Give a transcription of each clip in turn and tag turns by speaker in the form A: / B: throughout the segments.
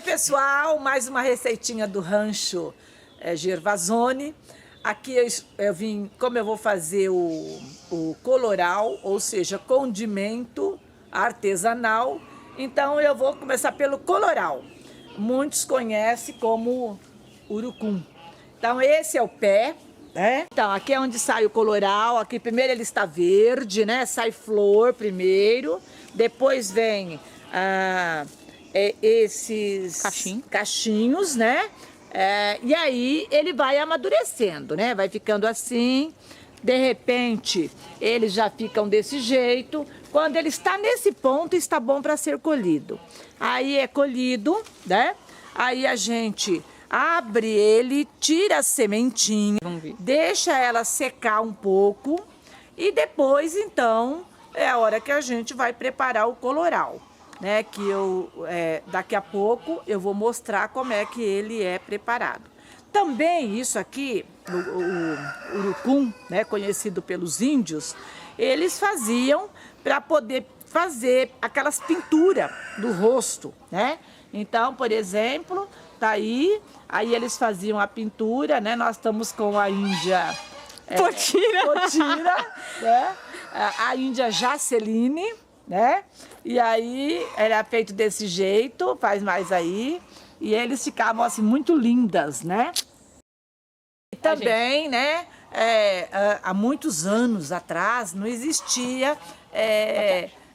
A: pessoal, mais uma receitinha do Rancho Gervasoni. Aqui eu vim, como eu vou fazer o coloral, ou seja, condimento artesanal, então eu vou começar pelo coloral. Muitos conhecem como urucum. Então esse é o pé, né? Então aqui é onde sai o coloral, aqui primeiro ele está verde, né? Sai flor primeiro, depois vem esses cachinhos, né? E aí ele vai amadurecendo, né? Vai ficando assim, de repente eles já ficam desse jeito. Quando ele está nesse ponto, está bom para ser colhido. Aí é colhido, né? Aí a gente abre ele, tira a sementinha, deixa ela secar um pouco e depois então é a hora que a gente vai preparar o coloral, né? Que daqui a pouco eu vou mostrar como é que ele é preparado. Também isso aqui, o urucum, né, conhecido pelos índios, eles faziam para poder fazer aquelas pinturas do rosto, né? Então, por exemplo, tá aí eles faziam a pintura, né? Nós estamos com a Índia Potira, né? A Índia Jaceline, né? E aí era feito desse jeito, faz mais aí, e eles ficavam assim muito lindas, né? E também, né? Há muitos anos atrás não existia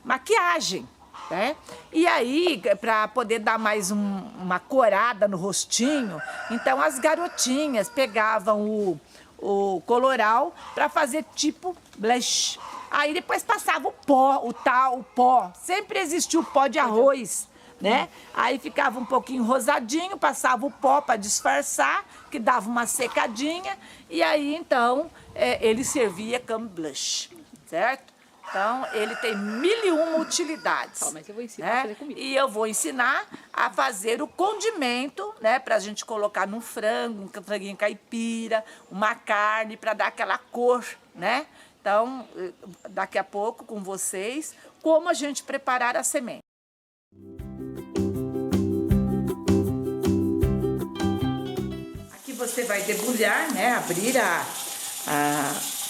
A: maquiagem, né? E aí, para poder dar mais uma corada no rostinho, então as garotinhas pegavam o coloral para fazer tipo blush. Aí depois passava o pó, sempre existiu o pó de arroz, né? Aí ficava um pouquinho rosadinho, passava o pó para disfarçar, que dava uma secadinha, e aí então ele servia como blush, certo? Então, ele tem 1001 utilidades.
B: Mas eu vou ensinar a fazer comigo.
A: E eu vou ensinar a fazer o condimento, né? Pra gente colocar num frango, um franguinho caipira, uma carne, para dar aquela cor, né? Então, daqui a pouco, com vocês, como a gente preparar a semente. Aqui você vai debulhar, né? Abrir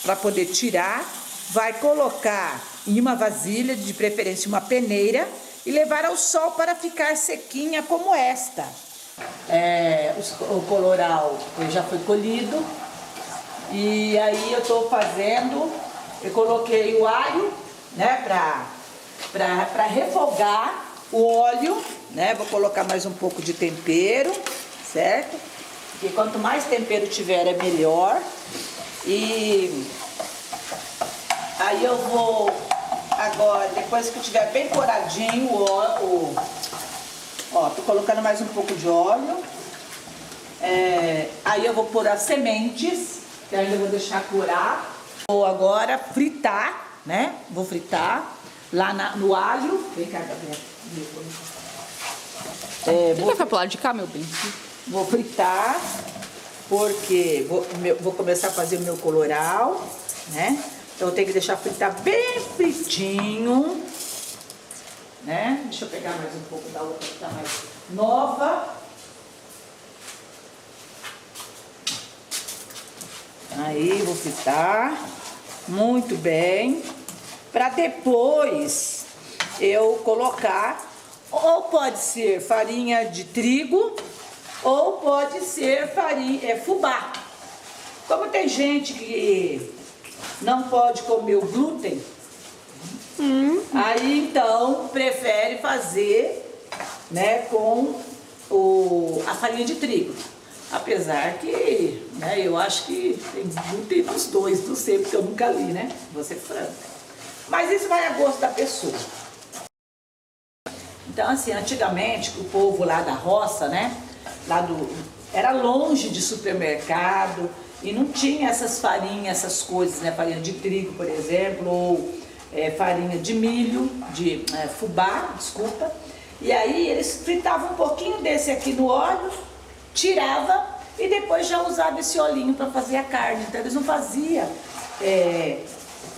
A: para poder tirar. Vai colocar em uma vasilha, de preferência uma peneira, e levar ao sol para ficar sequinha como esta. O coloral já foi colhido, e aí eu estou fazendo, eu coloquei o alho, né, para refogar o óleo, né, vou colocar mais um pouco de tempero, certo? Porque quanto mais tempero tiver é melhor. E aí eu vou agora, depois que tiver bem coradinho tô colocando mais um pouco de óleo. Aí eu vou pôr as sementes, que ainda vou deixar curar. Vou agora fritar, né? Vou fritar lá no alho. Vem cá, Gabriela.
B: Você vai pro lado de cá, meu bem?
A: Vou fritar, porque vou começar a fazer o meu coloral, né? Então eu tenho que deixar fritar bem fritinho, né? Deixa eu pegar mais um pouco da outra que tá mais nova. Aí vou fritar muito bem, para depois eu colocar, ou pode ser farinha de trigo, ou pode ser fubá. Como tem gente que não pode comer o glúten, aí então prefere fazer, né, com a farinha de trigo. Apesar que, né, eu acho que tem glúten nos dois, não sei, porque eu nunca li, né? Vou ser franca. Mas isso vai a gosto da pessoa. Então, assim, antigamente, o povo lá da roça, né, era longe de supermercado, e não tinha essas farinhas, essas coisas, né? Farinha de trigo, por exemplo, ou farinha de milho, de fubá, desculpa. E aí eles fritavam um pouquinho desse aqui no óleo, tirava e depois já usava esse olhinho para fazer a carne. Então eles não faziam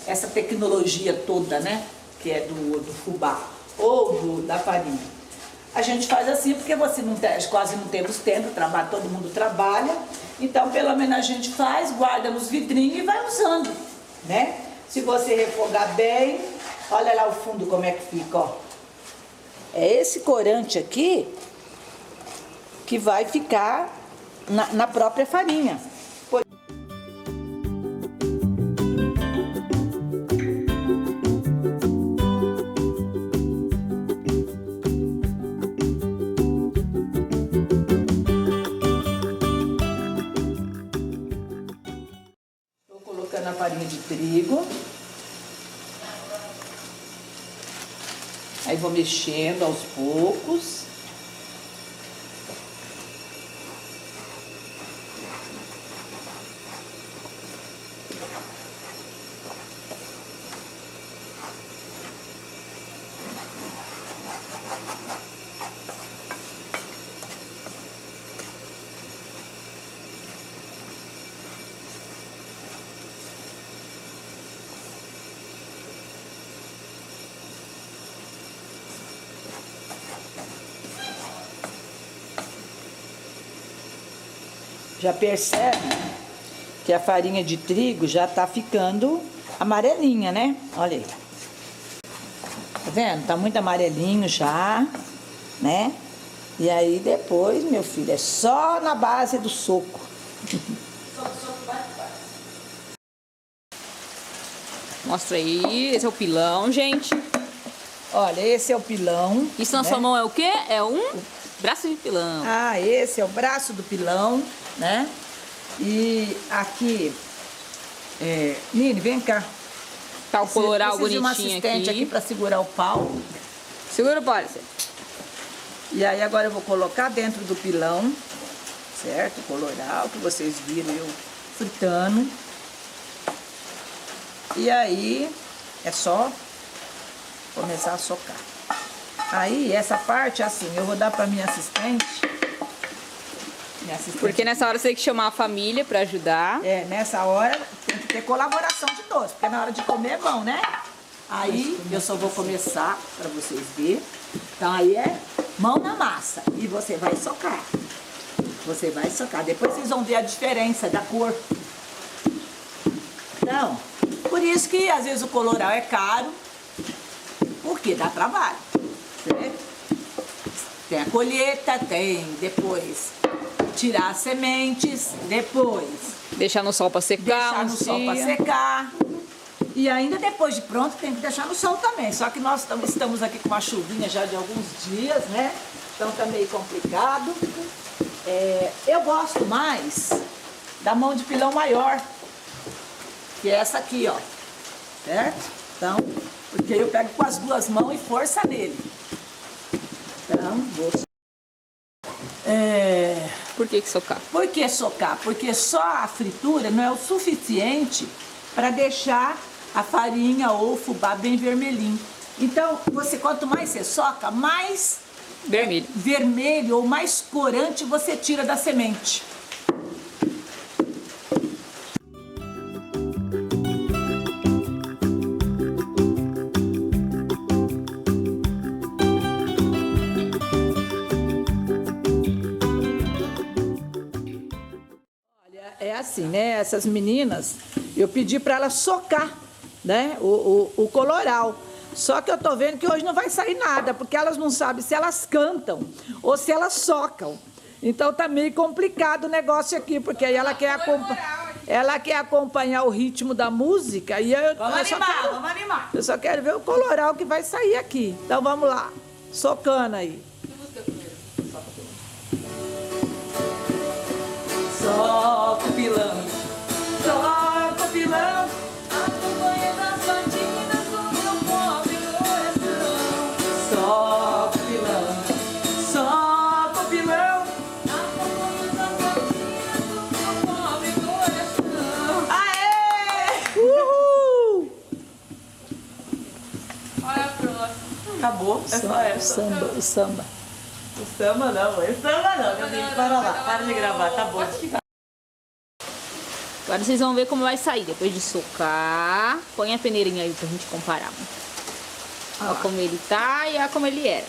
A: essa tecnologia toda, né? Que é do fubá ou da farinha. a gente faz assim porque você não tem, quase não temos tempo, todo mundo trabalha. Então, pelo menos a gente faz, guarda nos vidrinhos e vai usando, né? Se você refogar bem, olha lá o fundo como é que fica, ó. É esse corante aqui que vai ficar na própria farinha. Estou colocando a farinha de trigo. Aí vou mexendo aos poucos. Já percebe que a farinha de trigo já tá ficando amarelinha, né? Olha aí. Tá vendo? Tá muito amarelinho já, né? E aí depois, meu filho, é só na base do soco.
B: Mostra aí, esse é o pilão, gente.
A: Olha, esse é o pilão.
B: Isso na sua mão é o quê? É um braço de pilão.
A: Ah, esse é o braço do pilão, né? E aqui, Nini, vem cá.
B: Tá o coloral
A: bonitinho
B: bonitinho
A: aqui. Preciso de uma assistente aqui para segurar o pau.
B: Segura o pau, Alice.
A: E aí agora eu vou colocar dentro do pilão, certo? O coloral, que vocês viram eu fritando. E aí é só começar a socar. Aí essa parte, assim, eu vou dar para minha assistente.
B: Porque nessa hora você tem que chamar a família para ajudar.
A: Nessa hora tem que ter colaboração de todos, porque na hora de comer é bom, né? Aí eu só vou começar para vocês verem. Então aí é mão na massa e você vai socar. Você vai socar. Depois vocês vão ver a diferença da cor. Então, por isso que às vezes o coloral é caro, porque dá trabalho, certo? Tem a colheita, tem depois tirar as sementes, depois
B: deixar no sol para secar.
A: Deixar no sol para secar. E ainda depois de pronto tem que deixar no sol também. Só que nós estamos aqui com uma chuvinha já de alguns dias, né? Então tá meio complicado. Eu gosto mais da mão de pilão maior, que é essa aqui, ó. Certo? Então, porque eu pego com as duas mãos e força nele. Então, vou...
B: Por que socar?
A: Por que socar? Porque só a fritura não é o suficiente para deixar a farinha ou o fubá bem vermelhinho. Então, quanto mais você soca, mais vermelho ou mais corante você tira da semente. É assim, né? Essas meninas, eu pedi para elas socar, né? O coloral. Só que eu tô vendo que hoje não vai sair nada, porque elas não sabem se elas cantam ou se elas socam. Então tá meio complicado o negócio aqui, porque aí ela quer acompanhar o ritmo da música e vamos animar. Eu só quero ver o coloral que vai sair aqui. Então vamos lá, socando aí. Soca o pilão, soca o pilão, acompanhando as batidas do meu pobre coração. Soca o pilão, soca o pilão, acompanhando as batidas do meu pobre coração. Aê! Uhul!
B: Olha a próxima.
A: Acabou? É só essa. O samba. O samba não, meu filho. Para lá, para de gravar, tá bom.
B: Agora vocês vão ver como vai sair depois de socar. Põe a peneirinha aí pra gente comparar. Olha como ele tá e olha como ele era.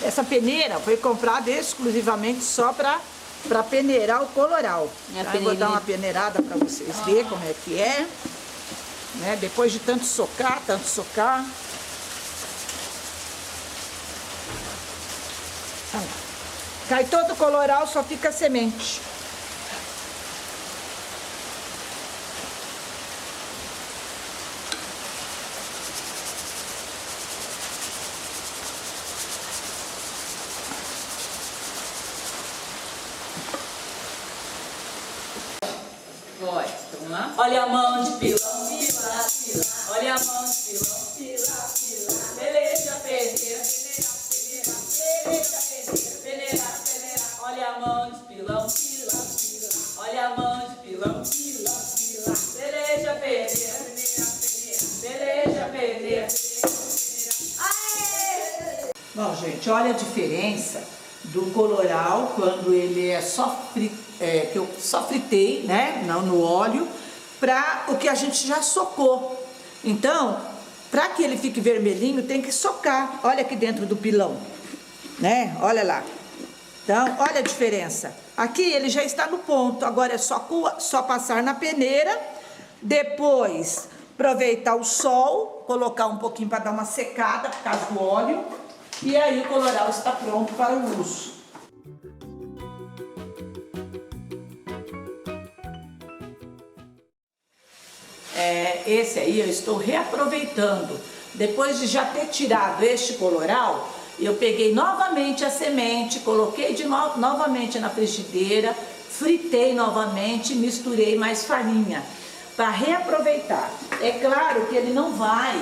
A: Essa peneira foi comprada exclusivamente só para peneirar o coloral. Então, eu vou dar uma peneirada para vocês verem como é que é. Né? Depois de tanto socar. Cai todo o coloral, só fica a semente.
B: Olha a mão de pilão, pila, pila. Olha a mão de pilão, pila, pila. Peleja, peneira, peleja, peneira, peneira. Olha a mão de pilão, pila, pila. Olha a mão de pilão, pila, pila. Peleja, peneira, peleja, peneira.
A: Bom, gente, olha a diferença do coloral quando ele é que eu só fritei, né, não no óleo, para o que a gente já socou. Então, para que ele fique vermelhinho, tem que socar. Olha aqui dentro do pilão, né? Olha lá. Então, olha a diferença. Aqui ele já está no ponto. Agora é só passar na peneira, depois aproveitar o sol, colocar um pouquinho para dar uma secada por causa do óleo, e aí o coloral está pronto para o uso. Esse aí eu estou reaproveitando. Depois de já ter tirado este coloral, eu peguei novamente a semente, coloquei novamente na frigideira, fritei novamente, misturei mais farinha para reaproveitar. É claro que ele não vai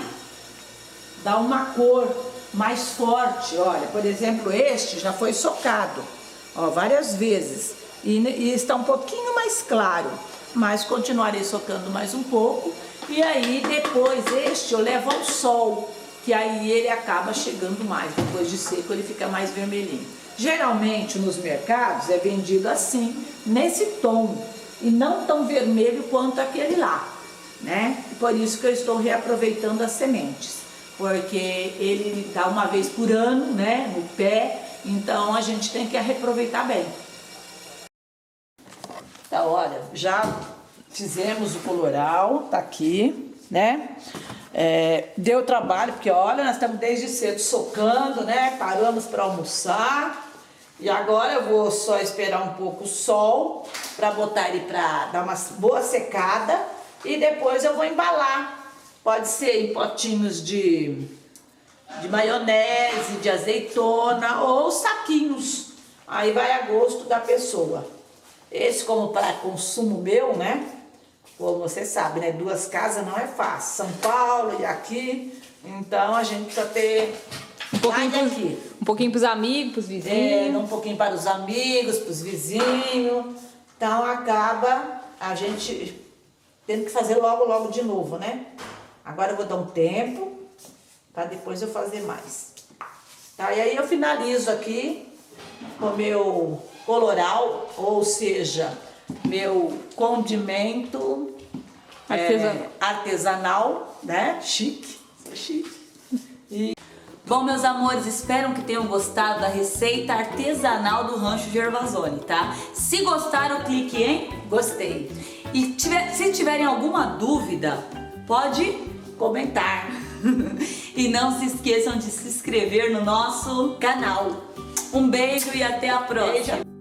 A: dar uma cor mais forte. Olha, por exemplo, este já foi socado, ó, várias vezes e está um pouquinho mais claro, mas continuarei socando mais um pouco. E aí depois este eu levo ao sol, que aí ele acaba chegando mais, depois de seco ele fica mais vermelhinho. Geralmente nos mercados é vendido assim, nesse tom, e não tão vermelho quanto aquele lá, né? Por isso que eu estou reaproveitando as sementes, porque ele dá uma vez por ano, né, no pé, então a gente tem que reaproveitar bem. Então, olha, já fizemos o coloral, tá aqui, né? Deu trabalho, porque olha, nós estamos desde cedo socando, né? Paramos para almoçar. E agora eu vou só esperar um pouco o sol para botar ele para dar uma boa secada. E depois eu vou embalar. Pode ser em potinhos de maionese, de azeitona ou saquinhos. Aí vai a gosto da pessoa. Esse como para consumo meu, né? Como você sabe, né? 2 casas não é fácil. São Paulo e aqui. Então a gente precisa ter
B: um pouquinho para os amigos, para os vizinhos.
A: Um pouquinho para os amigos, para os vizinhos. Então acaba a gente tendo que fazer logo de novo, né? Agora eu vou dar um tempo para depois eu fazer mais. Tá? E aí eu finalizo aqui com o meu coloral, ou seja, meu condimento artesanal, né? Chique.
B: Bom, meus amores, espero que tenham gostado da receita artesanal do Rancho Gervasoni, tá? Se gostaram, clique em gostei. E se tiverem alguma dúvida, pode comentar. E não se esqueçam de se inscrever no nosso canal. Um beijo e até a próxima.